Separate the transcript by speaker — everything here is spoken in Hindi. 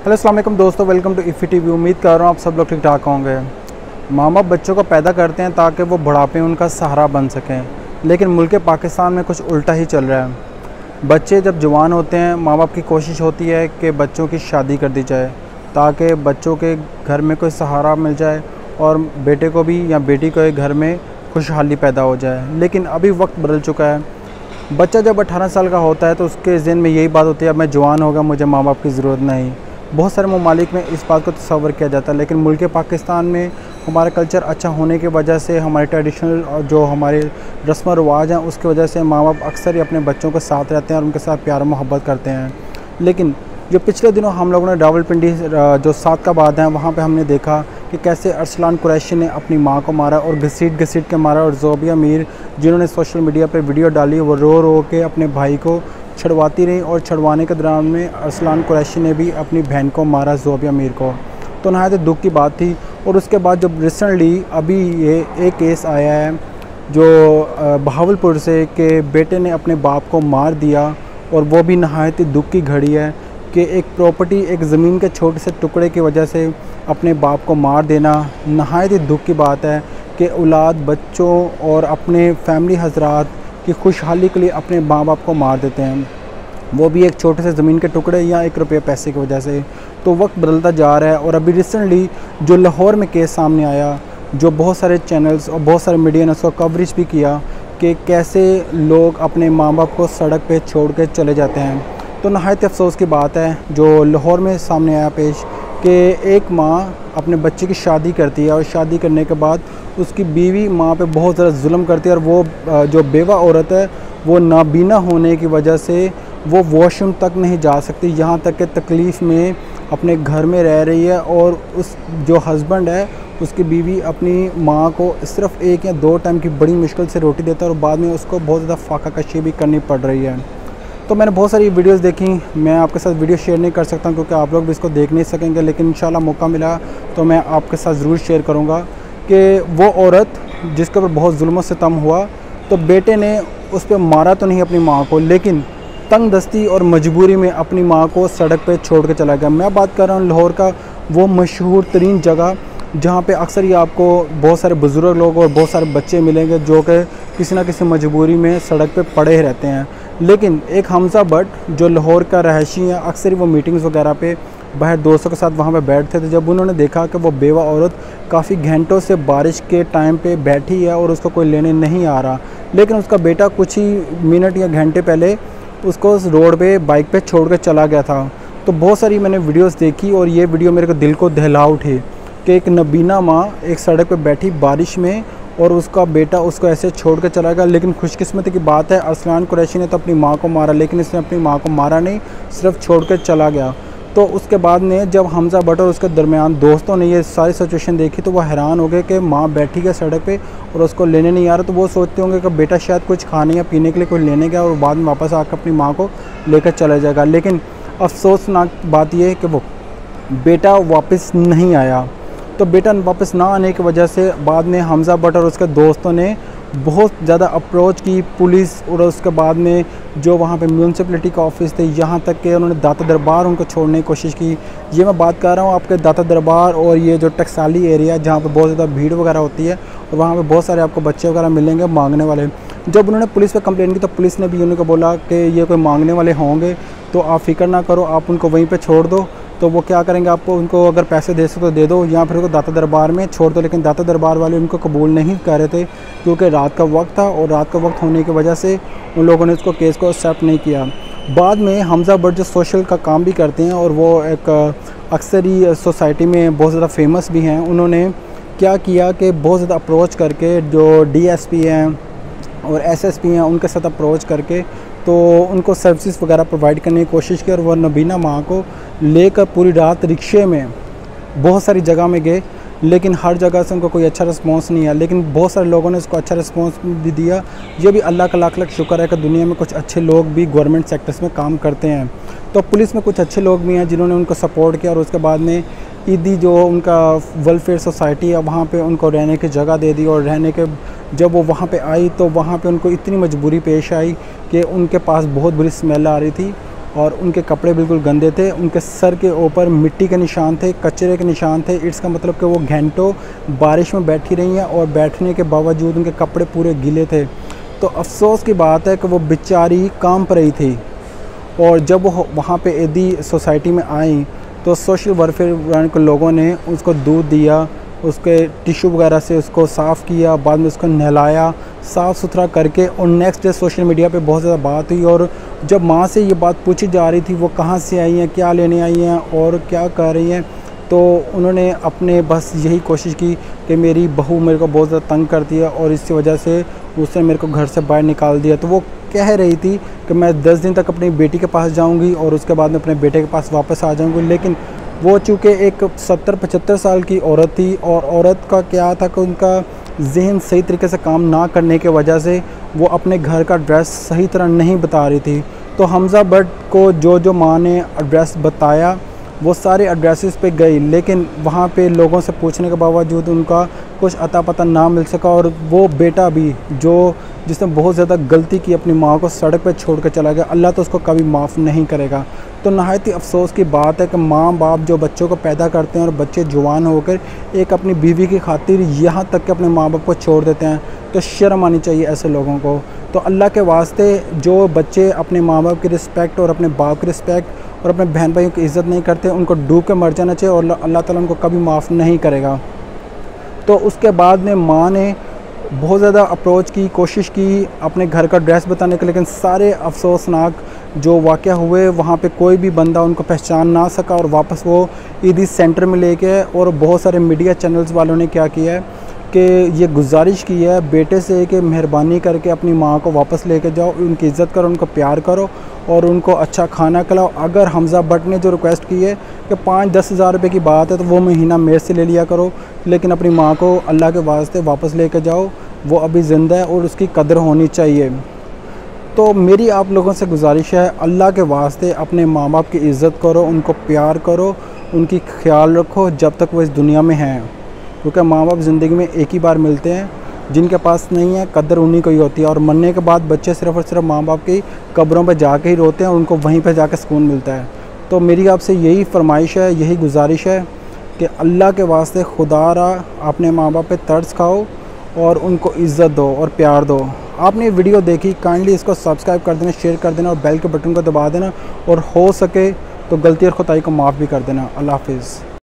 Speaker 1: हेलो अस्सलाम वालेकुम दोस्तों, वेलकम टू इफ़ी टीवी। उम्मीद कर रहा हूँ आप सब लोग ठीक ठाक होंगे। माँ बाप बच्चों को पैदा करते हैं ताकि वो बुढ़ापे में उनका सहारा बन सकें, लेकिन मुल्क पाकिस्तान में कुछ उल्टा ही चल रहा है। बच्चे जब जवान होते हैं, माँ बाप की कोशिश होती है कि बच्चों की शादी कर दी जाए ताकि बच्चों के घर में कोई सहारा मिल जाए और बेटे को भी या बेटी को घर में खुशहाली पैदा हो जाए। लेकिन अभी वक्त बदल चुका है। बच्चा जब 18 साल का होता है तो उसके ज़हन में यही बात होती है, अब मैं जवान हो गया, मुझे माँ बाप की ज़रूरत नहीं। बहुत सारे ममालिक में इस बात को तस्वर किया जाता है, लेकिन मुल्क पाकिस्तान में हमारा कल्चर अच्छा होने की वजह से, हमारे ट्रेडिशनल और जो हमारे रस्म रिवाज हैं उसकी वजह से माँ बाप अक्सर ही अपने बच्चों के साथ रहते हैं और उनके साथ प्यार मोहब्बत करते हैं। लेकिन जो पिछले दिनों हम लोगों ने रावलपिंडी जो सादकाबाद है वहाँ पे हमने देखा कि कैसे अरसलान कुरैशी ने अपनी माँ को मारा और घसीट के मारा, और ज़ोबिया मीर जिन्होंने सोशल मीडिया पर वीडियो डाली वो रो रो के अपने भाई को छड़वाती रही, और छड़वाने के दौरान में अरसलान कुरैशी ने भी अपनी बहन को मारा, ज़ोबिया मीर को। तो नहायत दुख की बात थी। और उसके बाद जब रिसेंटली अभी ये एक केस आया है जो बहावलपुर से कि बेटे ने अपने बाप को मार दिया, और वो भी नहायत दुख की घड़ी है कि एक प्रॉपर्टी, एक ज़मीन के छोटे से टुकड़े की वजह से अपने बाप को मार देना नहायत दुख की बात है कि औलाद बच्चों और अपने फैमिली हजरात की खुशहाली के लिए अपने माँ बाप को मार देते हैं, वो भी एक छोटे से ज़मीन के टुकड़े या 1 रुपये पैसे की वजह से। तो वक्त बदलता जा रहा है, और अभी रिसेंटली जो लाहौर में केस सामने आया, जो बहुत सारे चैनल्स और बहुत सारे मीडिया ने उसको कवरेज भी किया कि कैसे लोग अपने माँ बाप को सड़क पे छोड़ के चले जाते हैं। तो नहायत अफसोस की बात है जो लाहौर में सामने आया पेश कि एक माँ अपने बच्चे की शादी करती है और शादी करने के बाद उसकी बीवी माँ पे बहुत ज़्यादा जुल्म करती है, और वो जो बेवा औरत है वो नाबीना होने की वजह से वो वॉशरूम तक नहीं जा सकती, यहाँ तक कि तकलीफ़ में अपने घर में रह रही है। और उस जो हस्बैंड है उसकी बीवी अपनी माँ को सिर्फ़ 1 या 2 टाइम की बड़ी मुश्किल से रोटी देता है, और बाद में उसको बहुत ज़्यादा फाका कशी भी करनी पड़ रही है। तो मैंने बहुत सारी वीडियोस देखी, मैं आपके साथ वीडियो शेयर नहीं कर सकता क्योंकि आप लोग भी इसको देख नहीं सकेंगे, लेकिन इंशाल्लाह मौका मिला तो मैं आपके साथ ज़रूर शेयर करूँगा कि वो औरत जिसके ऊपर बहुत जुल्म सितम हुआ, तो बेटे ने उस पर मारा तो नहीं अपनी माँ को, लेकिन तंग दस्ती और मजबूरी में अपनी माँ को सड़क पे छोड़ के चला गया। मैं बात कर रहा हूँ लाहौर का वो मशहूर तरीन जगह जहाँ पे अक्सर ही आपको बहुत सारे बुज़ुर्ग लोग और बहुत सारे बच्चे मिलेंगे जो कि किसी न किसी मजबूरी में सड़क पे पड़े ही रहते हैं। लेकिन एक हमज़ा भट्ट जो लाहौर का रहायशी है, अक्सर ही वो मीटिंग्स वगैरह पे बाहर दोस्तों के साथ वहाँ पे बैठते थे। जब उन्होंने देखा कि वो बेवा औरत काफ़ी घंटों से बारिश के टाइम पे बैठी है और उसको कोई लेने नहीं आ रहा, लेकिन उसका बेटा कुछ ही मिनट या घंटे पहले उसको उस रोड पे बाइक पे छोड़ कर चला गया था। तो बहुत सारी मैंने वीडियोस देखी और ये वीडियो मेरे को दिल को दहला उठी कि एक नबीना माँ एक सड़क पे बैठी बारिश में और उसका बेटा उसको ऐसे छोड़ कर चला गया। लेकिन खुशकिस्मती की बात है अरसलान कुरैशी ने तो अपनी माँ को मारा, लेकिन इसने अपनी माँ को मारा नहीं, सिर्फ छोड़ कर चला गया। तो उसके बाद में जब हमज़ा भट्ट और उसके दरमियान दोस्तों ने ये सारी सिचुएशन देखी तो वो हैरान हो गए कि माँ बैठी है सड़क पे और उसको लेने नहीं आ रहा। तो वो सोचते होंगे कि बेटा शायद कुछ खाने या पीने के लिए कोई लेने गया और बाद में वापस आकर अपनी माँ को लेकर चला जाएगा। लेकिन अफसोसनाक बात यह है कि वो बेटा वापस नहीं आया। तो बेटा वापस ना आने की वजह से बाद में हमज़ा भट्ट और उसके दोस्तों ने बहुत ज़्यादा अप्रोच की पुलिस, और उसके बाद में जो वहाँ पे म्यूनसिपलिटी का ऑफिस थे, यहाँ तक कि उन्होंने दाता दरबार उनको छोड़ने की कोशिश की। ये मैं बात कर रहा हूँ आपके दाता दरबार और ये जो टकसाली एरिया जहाँ पे बहुत ज़्यादा भीड़ वगैरह होती है और वहाँ पे बहुत सारे आपको बच्चे वगैरह मिलेंगे मांगने वाले। जब उन्होंने पुलिस पर कंप्लेंट की तो पुलिस ने भी उनको बोला कि ये कोई मांगने वाले होंगे तो आप फ़िक्र ना करो, आप उनको वहीं पर छोड़ दो। तो वो क्या करेंगे, आपको उनको अगर पैसे दे सको तो दे दो या फिर उनको दाता दरबार में छोड़ दो। लेकिन दाता दरबार वाले उनको कबूल नहीं कर रहे थे क्योंकि रात का वक्त था, और रात का वक्त होने की वजह से उन लोगों ने उसको केस को एक्सेप्ट नहीं किया। बाद में हमज़ा भट्ट जो सोशल का काम भी करते हैं और वो एक अक्सर ही सोसाइटी में बहुत ज़्यादा फेमस भी हैं, उन्होंने क्या किया कि बहुत ज़्यादा अप्रोच करके जो DSP हैं और SSP हैं उनके साथ अप्रोच करके तो उनको सर्विसेज वगैरह प्रोवाइड करने की कोशिश की, और वह नबीना माँ को लेकर पूरी रात रिक्शे में बहुत सारी जगह में गए, लेकिन हर जगह से उनको कोई अच्छा रिस्पांस नहीं आया। लेकिन बहुत सारे लोगों ने उसको अच्छा रिस्पांस भी दिया। ये भी अल्लाह का लाख लाख शुक्र है कि दुनिया में कुछ अच्छे लोग भी गवर्नमेंट सेक्टर्स में काम करते हैं। तो पुलिस में कुछ अच्छे लोग भी हैं जिन्होंने उनको सपोर्ट किया, और उसके बाद में ईदी जो उनका वेलफेयर सोसाइटी है वहाँ पे उनको रहने की जगह दे दी। और रहने के जब वो वहाँ पे आई तो वहाँ पे उनको इतनी मजबूरी पेश आई कि उनके पास बहुत बुरी स्मेल आ रही थी और उनके कपड़े बिल्कुल गंदे थे, उनके सर के ऊपर मिट्टी के निशान थे, कचरे के निशान थे। इसका मतलब कि वो घंटों बारिश में बैठी रही हैं और बैठने के बावजूद उनके कपड़े पूरे गीले थे। तो अफसोस की बात है कि वो बेचारी काम पर रही थी, और जब वो वहाँ पे एदी सोसाइटी में आई तो सोशल वेलफेयर के लोगों ने उसको दूध दिया, उसके टिश्यू वगैरह से उसको साफ़ किया, बाद में उसको नहलाया, साफ़ सुथरा करके, और नेक्स्ट डे सोशल मीडिया पे बहुत ज़्यादा बात हुई। और जब माँ से ये बात पूछी जा रही थी वो कहाँ से आई हैं, क्या लेने आई हैं और क्या कर रही हैं, तो उन्होंने अपने बस यही कोशिश की कि मेरी बहू मेरे को बहुत ज़्यादा तंग करती है और इसी वजह से उसने मेरे को घर से बाहर निकाल दिया। तो वो कह रही थी कि मैं 10 दिन तक अपनी बेटी के पास जाऊंगी और उसके बाद में अपने बेटे के पास वापस आ जाऊंगी। लेकिन वो चूँकि एक 70-75 साल की औरत थी, और औरत का क्या था कि उनका जहन सही तरीके से काम ना करने की वजह से वो अपने घर का एड्रेस सही तरह नहीं बता रही थी। तो हमज़ा भट्ट को जो माँ ने एड्रेस बताया वो सारे एड्रेसेस पे गई, लेकिन वहाँ पे लोगों से पूछने के बावजूद उनका कुछ अता पता ना मिल सका। और वो बेटा भी जिसने बहुत ज़्यादा गलती की, अपनी माँ को सड़क पे छोड़ कर चला गया, अल्लाह तो उसको कभी माफ़ नहीं करेगा। तो नहायत ही अफसोस की बात है कि माँ बाप जो बच्चों को पैदा करते हैं और बच्चे जवान होकर एक अपनी बीवी की खातिर यहाँ तक कि अपने माँ बाप को छोड़ देते हैं, तो शर्म आनी चाहिए ऐसे लोगों को। तो अल्लाह के वास्ते जो बच्चे अपने माँ बाप की रिस्पेक्ट और अपने बाप की रिस्पेक्ट और अपने बहन भाइयों की इज़्ज़त नहीं करते, उनको डूब के मर जाना चाहिए और अल्लाह ताला उनको कभी माफ़ नहीं करेगा। तो उसके बाद में माँ ने बहुत ज़्यादा अप्रोच की, कोशिश की अपने घर का एड्रेस बताने के, लेकिन सारे अफसोसनाक जो वाक़या हुए वहाँ पे कोई भी बंदा उनको पहचान ना सका। और वापस वो ईदी सेंटर में लेके, और बहुत सारे मीडिया चैनल्स वालों ने क्या किया है कि ये गुजारिश की है बेटे से कि मेहरबानी करके अपनी माँ को वापस लेके जाओ, उनकी इज़्ज़त करो, उनको प्यार करो और उनको अच्छा खाना खिलाओ। अगर हमज़ा भट्ट ने जो रिक्वेस्ट की है कि 5-10 हज़ार रुपये की बात है तो वो महीना मेरे से ले लिया करो, लेकिन अपनी माँ को अल्लाह के वास्ते वापस लेके जाओ, वो अभी ज़िंदा है और उसकी कदर होनी चाहिए। तो मेरी आप लोगों से गुजारिश है, अल्लाह के वास्ते अपने माँ बाप की इज़्ज़त करो, उनको प्यार करो, उनकी ख्याल रखो जब तक वो इस दुनिया में हैं, क्योंकि माँ बाप ज़िंदगी में एक ही बार मिलते हैं। जिनके पास नहीं है कदर उन्हीं को ही होती है, और मरने के बाद बच्चे सिर्फ़ और सिर्फ माँ बाप की कब्रों पर जाके ही रोते हैं और उनको वहीं पर जाकर सुकून मिलता है। तो मेरी आपसे यही फरमाइश है, यही गुजारिश है कि अल्लाह के वास्ते खुदारा अपने माँ बाप पे तरस खाओ और उनको इज़्ज़त दो और प्यार दो। आपने वीडियो देखी, काइंडली इसको सब्सक्राइब कर देना, शेयर कर देना और बेल के बटन को दबा देना, और हो सके तो गलती और खुताई को माफ़ भी कर देना। अल्लाह हाफ़िज़।